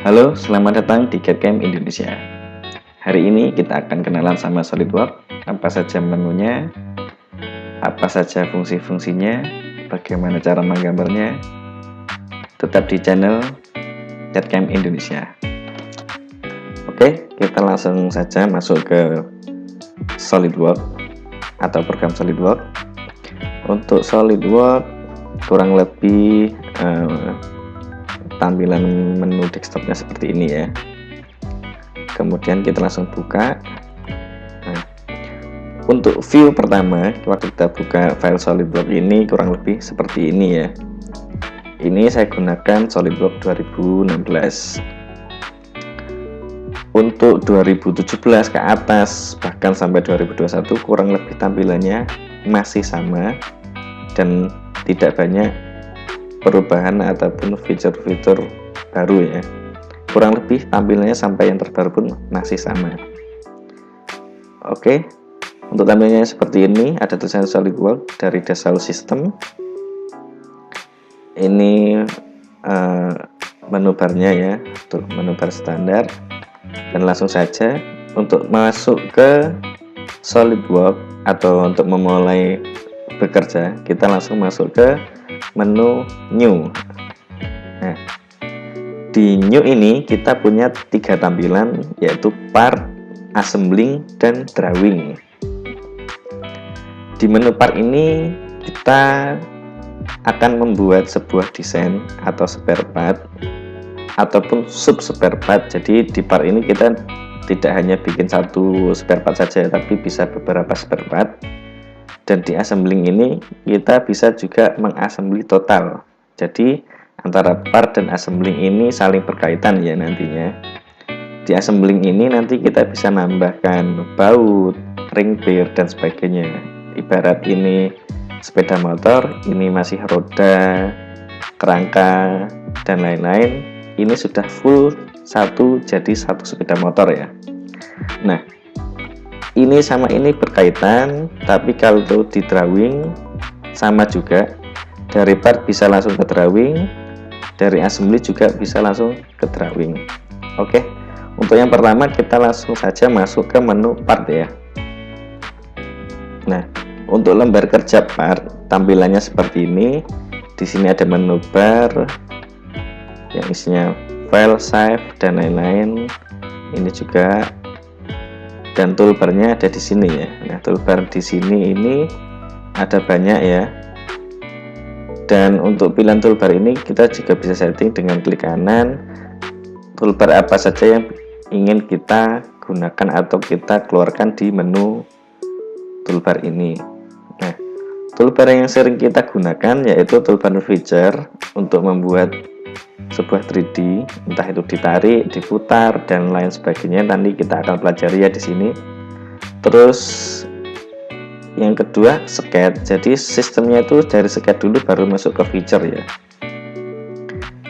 Halo, selamat datang di CAD-CAM Indonesia. Hari ini kita akan kenalan sama SolidWorks, apa saja menunya, apa saja fungsi-fungsinya, bagaimana cara menggambarnya. Tetap di channel CAD-CAM Indonesia. Oke, kita langsung saja masuk ke SolidWorks atau program SolidWorks. Untuk SolidWorks kurang lebih tampilan menu desktopnya seperti ini ya. Kemudian kita langsung buka. Nah, untuk view pertama, waktu kita buka file SolidWorks ini kurang lebih seperti ini ya. Ini saya gunakan SolidWorks 2016. Untuk 2017 ke atas bahkan sampai 2021 kurang lebih tampilannya masih sama dan tidak banyak perubahan ataupun fitur-fitur baru ya. Kurang lebih tampilannya sampai yang terbaru pun masih sama. Oke, untuk tampilannya seperti ini, ada tulisan SolidWorks dari Dassault System. Ini menu barnya ya, untuk menu bar standar. Dan langsung saja untuk masuk ke SolidWorks atau untuk memulai bekerja, kita langsung masuk ke menu New. Nah, di New ini kita punya 3 tampilan, yaitu Part, Assembling, dan Drawing. Di menu Part ini kita akan membuat sebuah desain atau spare part ataupun sub spare part. Jadi di part ini kita tidak hanya bikin satu spare part saja, tapi bisa beberapa spare part. Dan di assembling ini kita bisa juga mengassembly total. Jadi antara part dan assembling ini saling berkaitan ya nantinya. Di assembling ini nanti kita bisa nambahkan baut, ring bear, dan sebagainya. Ibarat ini sepeda motor, ini masih roda, kerangka, dan lain-lain. Ini sudah full jadi satu sepeda motor ya. Nah, ini sama ini berkaitan, tapi kalau di drawing sama juga. Dari part bisa langsung ke drawing, dari assembly juga bisa langsung ke drawing. Oke, untuk yang pertama kita langsung saja masuk ke menu part ya. Nah, untuk lembar kerja part tampilannya seperti ini. Di sini ada menu bar yang isinya file, save, dan lain-lain. Ini juga, dan toolbarnya ada di sini ya. Nah, toolbar di sini ini ada banyak ya. Dan untuk pilihan toolbar ini kita juga bisa setting dengan klik kanan. Toolbar apa saja yang ingin kita gunakan atau kita keluarkan di menu toolbar ini. Nah, toolbar yang sering kita gunakan yaitu toolbar feature untuk membuat sebuah 3D, entah itu ditarik, diputar, dan lain sebagainya. Nanti kita akan pelajari ya di sini. Terus yang kedua sketch. Jadi sistemnya itu dari sketch dulu baru masuk ke feature ya.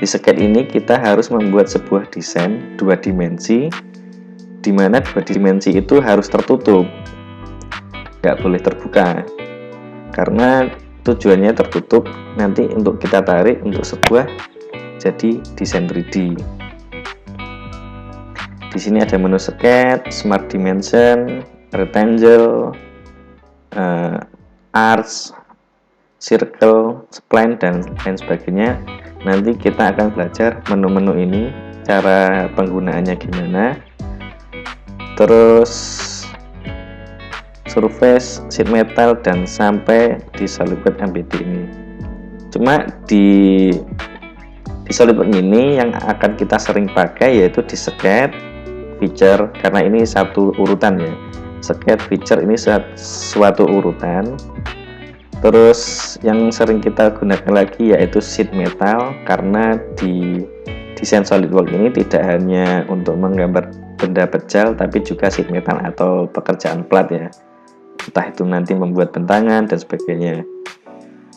Di sketch ini kita harus membuat sebuah desain 2 dimensi, di mana 2 dimensi itu harus tertutup, nggak boleh terbuka, karena tujuannya tertutup nanti untuk kita tarik untuk sebuah jadi desain 3D. Di sini ada menu sketch, smart dimension, rectangle, arcs, circle, spline, dan lain sebagainya. Nanti kita akan belajar menu-menu ini, cara penggunaannya gimana. Terus surface, sheet metal, dan sampai di SolidWorks MBD ini. Cuma di SolidWorks ini yang akan kita sering pakai yaitu di sketch, feature, karena ini satu urutan ya. Sketch, feature ini suatu urutan. Terus yang sering kita gunakan lagi yaitu sheet metal, karena di desain SolidWorks ini tidak hanya untuk menggambar benda pejal, tapi juga sheet metal atau pekerjaan plat ya, entah itu nanti membuat bentangan dan sebagainya.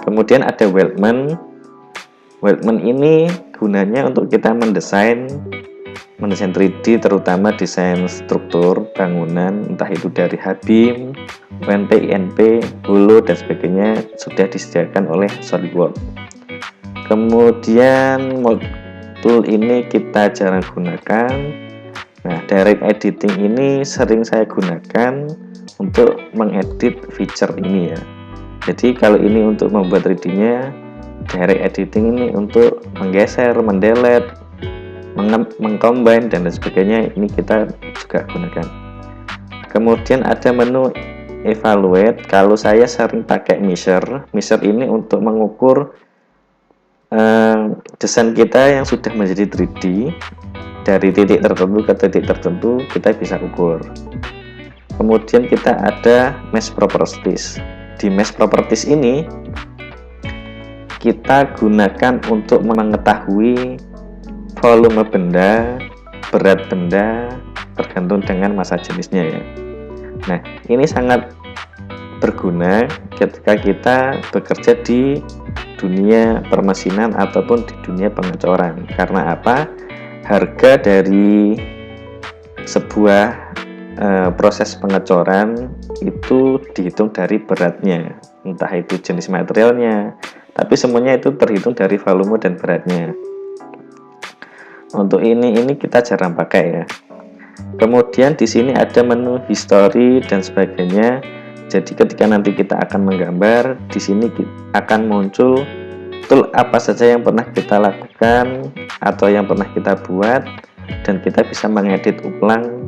Kemudian ada weldment. Weldment ini gunanya untuk kita mendesain 3D, terutama desain struktur bangunan, entah itu dari H-beam, UNP, INP, holo, dan sebagainya sudah disediakan oleh SolidWorks. Kemudian tool ini kita jarang gunakan. Nah, direct editing ini sering saya gunakan untuk mengedit feature ini ya. Jadi kalau ini untuk membuat 3D-nya, direct editing ini untuk menggeser, mendelete, mengcombine dan sebagainya, ini kita juga gunakan. Kemudian ada menu evaluate. Kalau saya sering pakai measure ini untuk mengukur desain kita yang sudah menjadi 3D, dari titik tertentu ke titik tertentu kita bisa ukur. Kemudian kita ada mesh properties. Di mesh properties ini kita gunakan untuk mengetahui volume benda, berat benda, tergantung dengan massa jenisnya ya. Nah, ini sangat berguna ketika kita bekerja di dunia permesinan ataupun di dunia pengecoran. Karena apa? Harga dari sebuah proses pengecoran itu dihitung dari beratnya, entah itu jenis materialnya, tapi semuanya itu terhitung dari volume dan beratnya. Untuk ini kita jarang pakai ya. Kemudian di sini ada menu history dan sebagainya. Jadi ketika nanti kita akan menggambar, di sini akan muncul tool apa saja yang pernah kita lakukan atau yang pernah kita buat, dan kita bisa mengedit ulang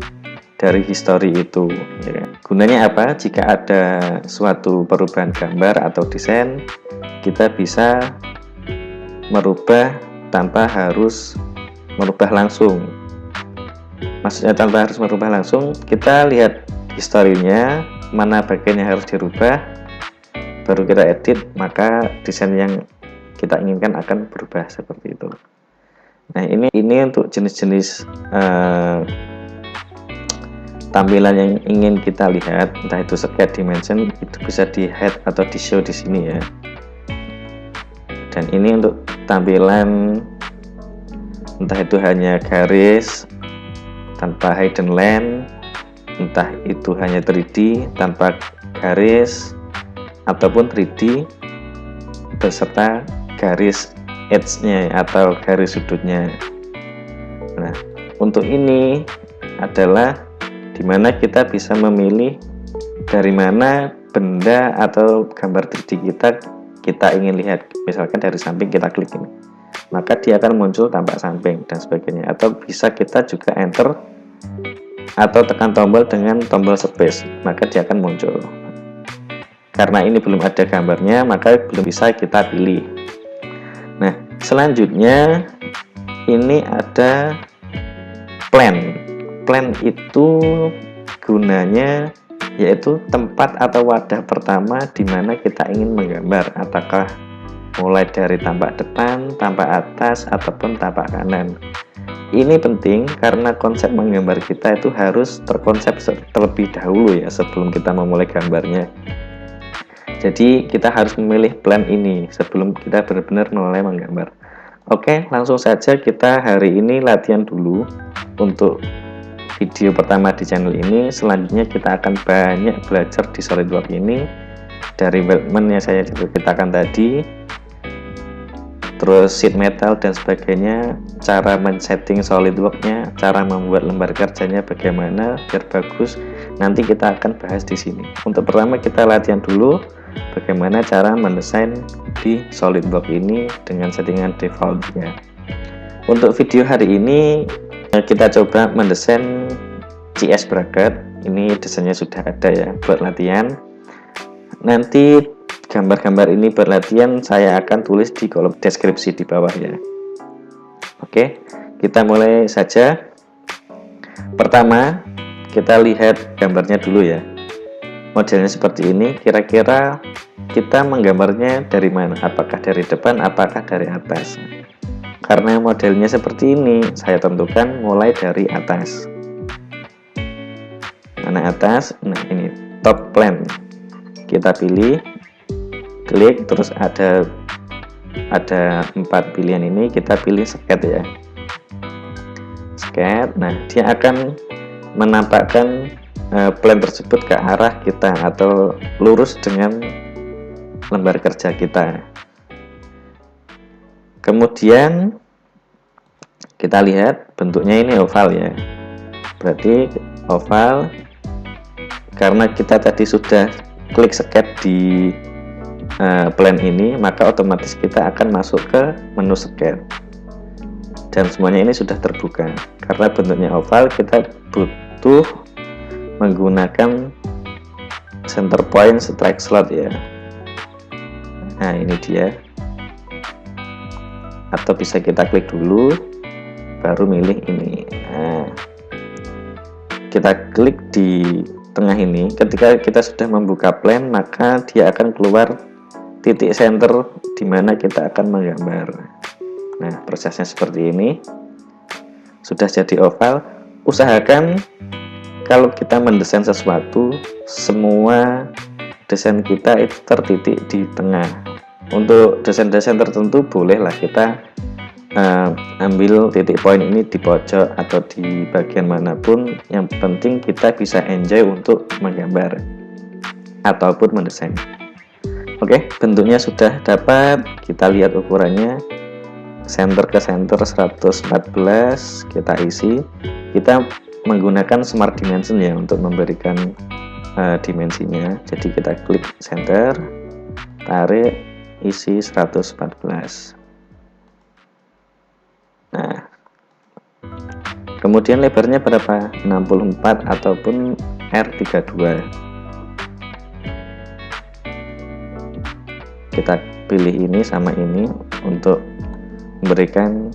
dari history itu ya. Gunanya apa? Jika ada suatu perubahan gambar atau desain, kita bisa merubah tanpa harus merubah langsung. Maksudnya tanpa harus merubah langsung, kita lihat historinya, mana bagian yang harus dirubah, baru kita edit, maka desain yang kita inginkan akan berubah seperti itu. Nah, ini untuk jenis-jenis tampilan yang ingin kita lihat, entah itu sketch dimension, itu bisa di hide atau di show di sini ya. Dan ini untuk tampilan entah itu hanya garis tanpa hidden line, entah itu hanya 3D tanpa garis, ataupun 3D beserta garis edge-nya atau garis sudutnya. Nah, untuk ini adalah dimana kita bisa memilih dari mana benda atau gambar 3D kita ingin lihat. Misalkan dari samping kita klik ini, maka dia akan muncul tampak samping dan sebagainya. Atau bisa kita juga enter atau tekan tombol dengan tombol space, maka dia akan muncul. Karena ini belum ada gambarnya, maka belum bisa kita pilih. Nah, selanjutnya ini ada plan. Plan itu gunanya yaitu tempat atau wadah pertama di mana kita ingin menggambar, apakah mulai dari tampak depan, tampak atas, ataupun tampak kanan. Ini penting karena konsep menggambar kita itu harus terkonsep terlebih dahulu ya sebelum kita memulai gambarnya. Jadi kita harus memilih plan ini sebelum kita benar-benar mulai menggambar. Oke, langsung saja kita hari ini latihan dulu untuk video pertama di channel ini. Selanjutnya kita akan banyak belajar di SolidWorks ini dari development yang saya ceritakan tadi, terus sheet metal dan sebagainya, cara men-setting SolidWorks-nya, cara membuat lembar kerjanya bagaimana biar bagus. Nanti kita akan bahas di sini. Untuk pertama kita latihan dulu bagaimana cara mendesain di SolidWorks ini dengan settingan default-nya. Untuk video hari ini kita coba mendesain CS bracket. Ini desainnya sudah ada ya buat latihan. Nanti gambar-gambar ini berlatihan saya akan tulis di kolom deskripsi di bawah ya. Oke, kita mulai saja. Pertama, kita lihat gambarnya dulu ya. Modelnya seperti ini. Kira-kira kita menggambarnya dari mana? Apakah dari depan, apakah dari atas? Karena modelnya seperti ini, saya tentukan mulai dari atas. Mana atas? Nah, ini top plan. Kita pilih, klik, terus ada 4 pilihan ini, kita pilih sketch ya. Sketch. Nah, dia akan menampakkan plan tersebut ke arah kita atau lurus dengan lembar kerja kita. Kemudian Kita lihat bentuknya ini oval ya, berarti oval. Karena kita tadi sudah klik sketch di plan ini, maka otomatis kita akan masuk ke menu sketch dan semuanya ini sudah terbuka. Karena bentuknya oval, kita butuh menggunakan center point strike slot ya. Nah ini dia, atau bisa kita klik dulu baru milih ini. Nah, kita klik di tengah ini. Ketika kita sudah membuka plan, maka dia akan keluar titik center di mana kita akan menggambar. Nah, prosesnya seperti ini. Sudah jadi oval. Usahakan kalau kita mendesain sesuatu, semua desain kita itu tertitik di tengah. Untuk desain-desain tertentu bolehlah kita ambil titik poin ini di pojok atau di bagian manapun. Yang penting kita bisa enjoy untuk menggambar ataupun mendesain. Oke, bentuknya sudah dapat. Kita lihat ukurannya, center ke center 114, kita isi. Kita menggunakan smart dimension ya untuk memberikan dimensinya. Jadi kita klik center, tarik, isi 114. Nah, kemudian lebarnya berapa? 64 ataupun R32. Kita pilih ini sama ini untuk memberikan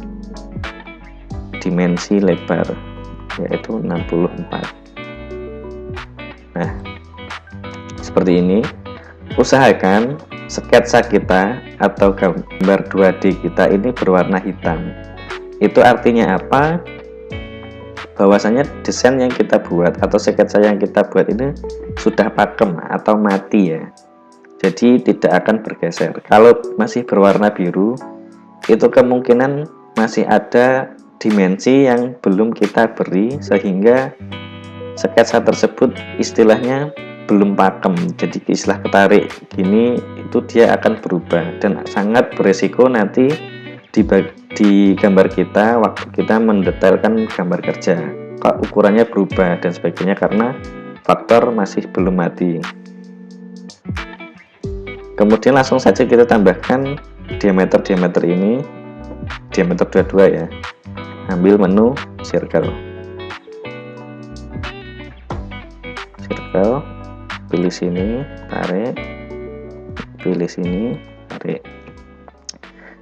dimensi lebar, yaitu 64. Nah, seperti ini. Usahakan sketsa kita atau gambar 2D kita ini berwarna hitam. Itu artinya apa? Bahwasanya desain yang kita buat atau sketsa yang kita buat ini sudah pakem atau mati ya. Jadi tidak akan bergeser. Kalau masih berwarna biru, itu kemungkinan masih ada dimensi yang belum kita beri, sehingga sketsa tersebut istilahnya belum pakem. Jadi istilah ketarik gini itu dia akan berubah dan sangat beresiko nanti di gambar kita waktu kita mendetailkan gambar kerja, kok ukurannya berubah dan sebagainya karena faktor masih belum mati. Kemudian langsung saja kita tambahkan diameter ini, diameter 22 ya. Ambil menu circle, pilih sini, tarik, pilih sini, tarik.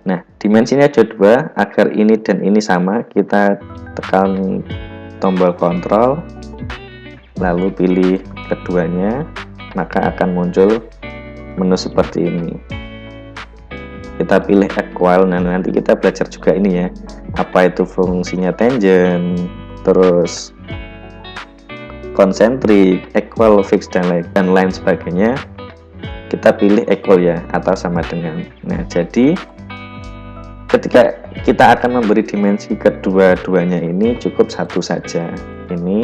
Nah, dimensinya ada 2. Agar ini dan ini sama, kita tekan tombol kontrol, lalu pilih keduanya, maka akan muncul menu seperti ini. Kita pilih equal. Nah, nanti kita belajar juga ini ya, apa itu fungsinya tangent, terus konsentrik, equal, fix, dan lain sebagainya. Kita pilih equal ya, atau sama dengan. Nah, jadi ketika kita akan memberi dimensi kedua-duanya ini cukup satu saja. Ini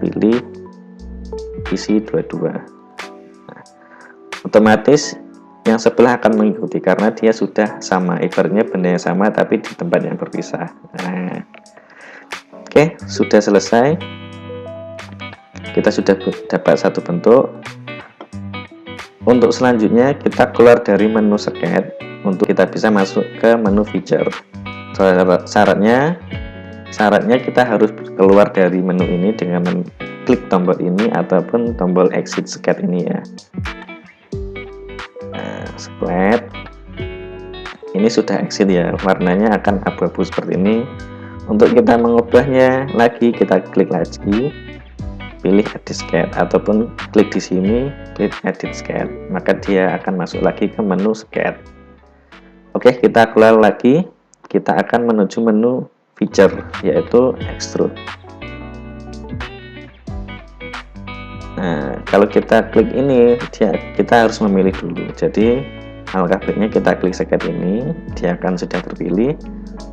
pilih isi 22. Nah, otomatis yang sebelah akan mengikuti karena dia sudah sama, ibaratnya bendanya sama tapi di tempat yang berpisah. Nah, oke, sudah selesai. Kita sudah dapat satu bentuk. Untuk selanjutnya kita keluar dari menu sketch untuk kita bisa masuk ke menu feature. Syaratnya kita harus keluar dari menu ini dengan klik tombol ini ataupun tombol exit sketch ini ya. Nah, splat ini sudah exit ya, warnanya akan abu-abu seperti ini. Untuk kita mengubahnya lagi, kita klik lagi, pilih edit sketch ataupun klik di sini, klik edit sketch, maka dia akan masuk lagi ke menu sketch. Oke, kita keluar lagi, kita akan menuju menu feature, yaitu extrude. Nah, kalau kita klik ini, kita harus memilih dulu. Jadi alangkah baiknya kita klik sketch ini, dia akan sudah terpilih,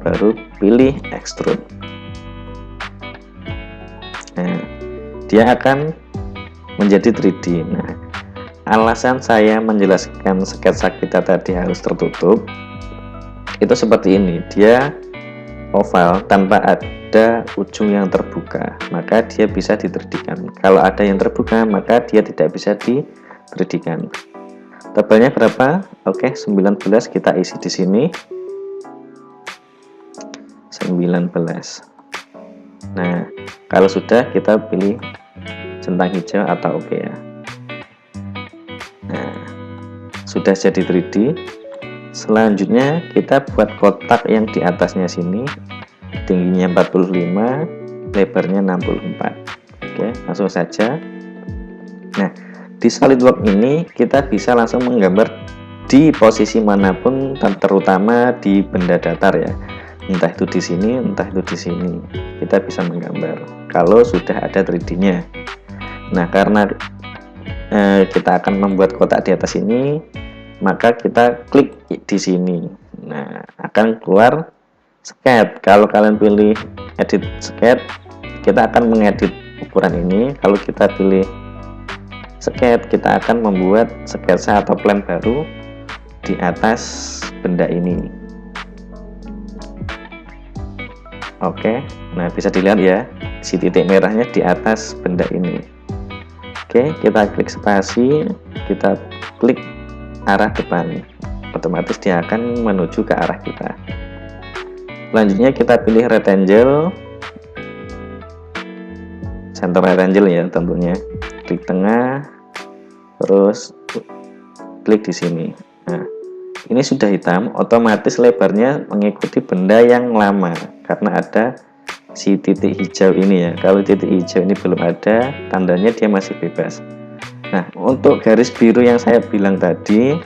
baru pilih extrude. Nah, dia akan menjadi 3D. Nah, alasan saya menjelaskan sketsa kita tadi harus tertutup itu seperti ini. Dia oval tanpa ada ujung yang terbuka, maka dia bisa di 3D-kan. Kalau ada yang terbuka, maka dia tidak bisa di 3D-kan. Tebalnya berapa? Oke, 19 kita isi di sini. 19. Nah, kalau sudah kita pilih centang hijau atau oke ya. Nah, sudah jadi 3D. Selanjutnya kita buat kotak yang di atasnya sini, tingginya 45, lebarnya 64. Oke, langsung saja. Nah, di SolidWorks ini kita bisa langsung menggambar di posisi manapun, terutama di benda datar ya. Entah itu di sini, entah itu di sini. Kita bisa menggambar kalau sudah ada 3D-nya. Nah, karena kita akan membuat kotak di atas ini, maka kita klik di sini. Nah, akan keluar sketch. Kalau kalian pilih edit sketch, kita akan mengedit ukuran ini. Kalau kita pilih sketch, kita akan membuat sketsa atau plan baru di atas benda ini. Oke, nah bisa dilihat ya, si titik merahnya di atas benda ini. Oke, kita klik spasi, kita klik arah depan, otomatis dia akan menuju ke arah kita. Selanjutnya kita pilih rectangle, center rectangle ya tentunya, klik tengah, terus klik di sini. Nah, ini sudah hitam, otomatis lebarnya mengikuti benda yang lama karena ada si titik hijau ini ya. Kalau titik hijau ini belum ada, tandanya dia masih bebas. Nah, untuk garis biru yang saya bilang tadi,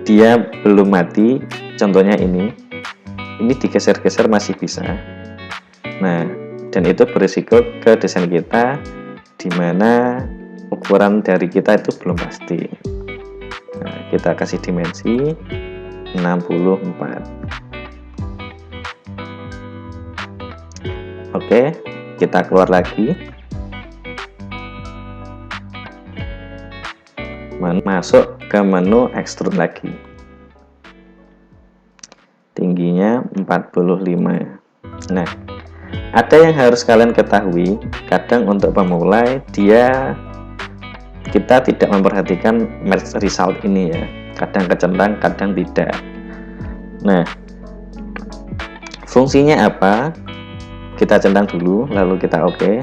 dia belum mati, contohnya ini digeser-geser masih bisa. Nah, dan itu berisiko ke desain kita, dimana ukuran dari kita itu belum pasti. Nah, kita kasih dimensi 64. Oke, kita keluar lagi. Masuk ke menu extrude lagi, tingginya 45. Nah, ada yang harus kalian ketahui, kadang untuk pemulai kita tidak memperhatikan merge result ini ya, kadang kecentang, kadang tidak. Nah, fungsinya apa? Kita centang dulu, lalu kita oke.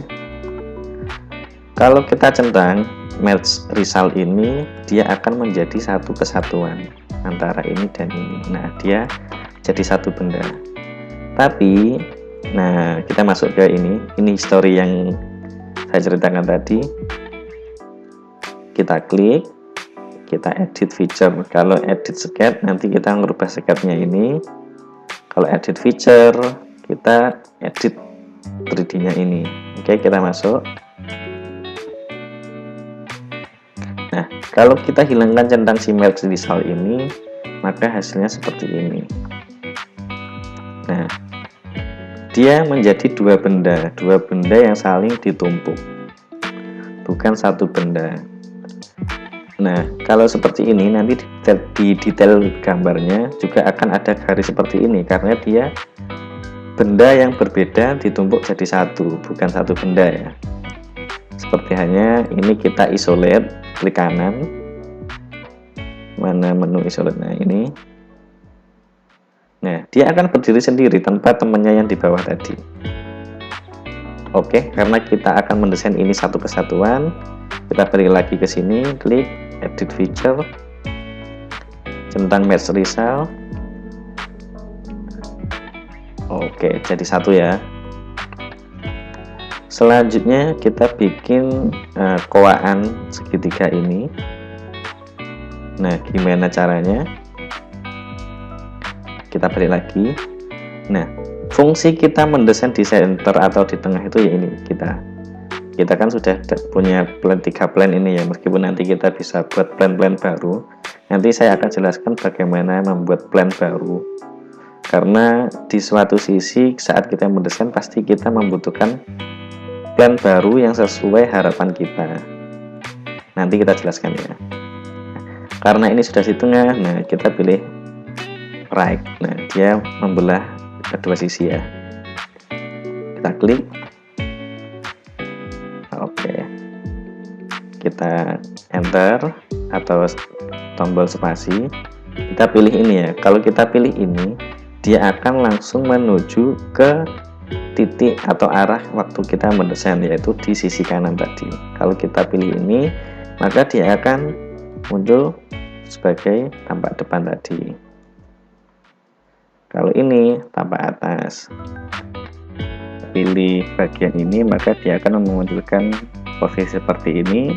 Kalau kita centang merge result ini, dia akan menjadi satu kesatuan antara ini dan ini. Nah, dia jadi satu benda. Tapi, nah kita masuk ke ini history yang saya ceritakan tadi. Kita klik, kita edit feature. Kalau edit sketch, nanti kita merubah sketchnya ini. Kalau edit feature, kita edit 3D-nya ini. Oke, kita masuk. Nah, kalau kita hilangkan centang si merge result ini, maka hasilnya seperti ini. Nah, dia menjadi dua benda yang saling ditumpuk, bukan satu benda. Nah, kalau seperti ini, nanti di detail gambarnya juga akan ada garis seperti ini, karena dia benda yang berbeda ditumpuk jadi satu, bukan satu benda ya. Seperti hanya ini kita isolate, klik kanan, mana menu isolate, nah ini. Nah, dia akan berdiri sendiri tanpa temannya yang di bawah tadi. Oke, karena kita akan mendesain ini satu kesatuan, kita balik lagi ke sini, klik edit feature, centang merge result. Oke, jadi satu ya. Selanjutnya kita bikin koaan segitiga ini. Nah, gimana caranya? Kita balik lagi. Nah, fungsi kita mendesain di center atau di tengah itu ya ini, kita kan sudah punya plan 3 plan ini ya, meskipun nanti kita bisa buat plan-plan baru. Nanti saya akan jelaskan bagaimana membuat plan baru, karena di suatu sisi saat kita mendesain pasti kita membutuhkan plan baru yang sesuai harapan kita. Nanti kita jelaskan ya. Karena ini sudah di tengah, nah kita pilih right. Nah, dia membelah kedua sisi ya. kita klik. Oke, kita enter atau tombol spasi, kita pilih ini ya. Kalau kita pilih ini, dia akan langsung menuju ke titik atau arah waktu kita mendesain, yaitu di sisi kanan tadi. Kalau kita pilih ini, maka dia akan muncul sebagai tampak depan tadi. Kalau ini tampak atas. Pilih bagian ini, maka dia akan memunculkan posisi seperti ini.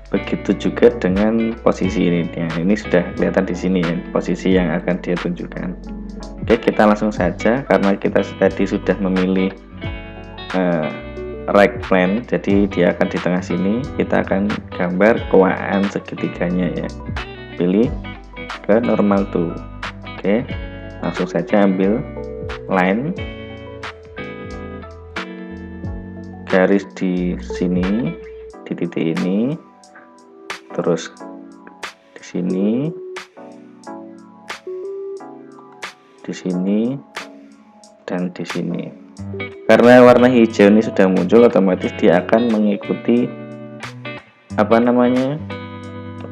Begitu juga dengan posisi ini. Nah, ini sudah kelihatan di sini ya, posisi yang akan dia tunjukkan. Oke, kita langsung saja karena kita tadi sudah memilih right plane, jadi dia akan di tengah sini. Kita akan gambar kewaan segitiganya ya. Pilih ke normal to. Oke, langsung saja ambil line, garis di sini, di titik ini, terus di sini, dan di sini. Karena warna hijau ini sudah muncul, otomatis dia akan mengikuti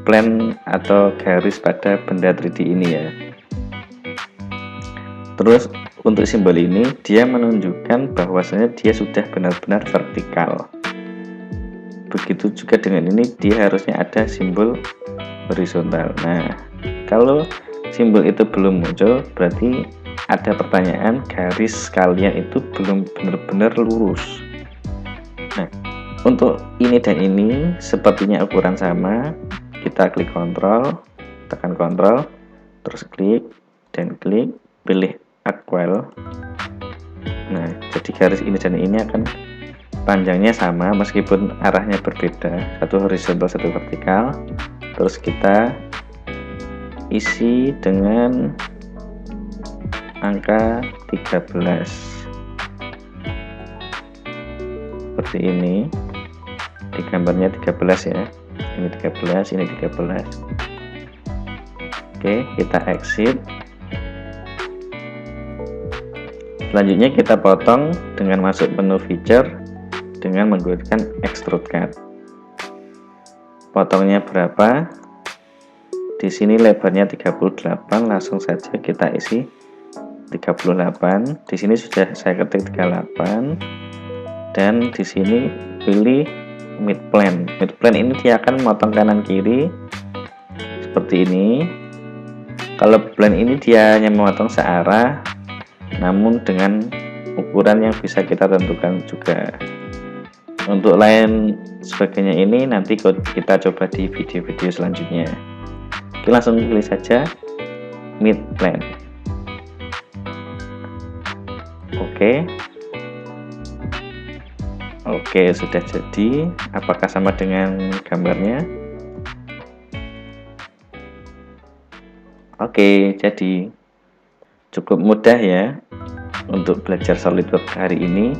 plan atau garis pada benda 3D ini ya. Terus untuk simbol ini dia menunjukkan bahwasanya dia sudah benar-benar vertikal. Begitu juga dengan ini, dia harusnya ada simbol horizontal. Nah, kalau simbol itu belum muncul, berarti ada pertanyaan, garis kalian itu belum benar-benar lurus. Nah, untuk ini dan ini sepertinya ukuran sama. Kita klik kontrol, tekan kontrol, terus klik dan klik, pilih equal. Nah, jadi garis ini dan ini akan panjangnya sama meskipun arahnya berbeda, satu horizontal satu vertikal. Terus kita isi dengan angka 13 seperti ini. Di gambarnya 13 ya, ini 13, ini 13. Oke, kita exit. Selanjutnya kita potong dengan masuk menu feature dengan menggunakan extrude cut. Potongnya berapa? Di sini lebarnya 38, langsung saja kita isi 38. Di sini sudah saya ketik 38 dan di sini pilih mid plane. Mid plane ini dia akan memotong kanan kiri seperti ini. Kalau plane ini dia hanya memotong searah, namun dengan ukuran yang bisa kita tentukan juga. Untuk lain sebagainya ini nanti kita coba di video-video selanjutnya. Oke, langsung pilih saja mid plane. Oke, sudah jadi. Apakah sama dengan gambarnya? Oke, jadi cukup mudah ya untuk belajar SolidWorks hari ini.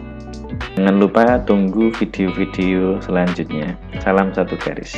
Jangan lupa tunggu video-video selanjutnya. Salam satu garis.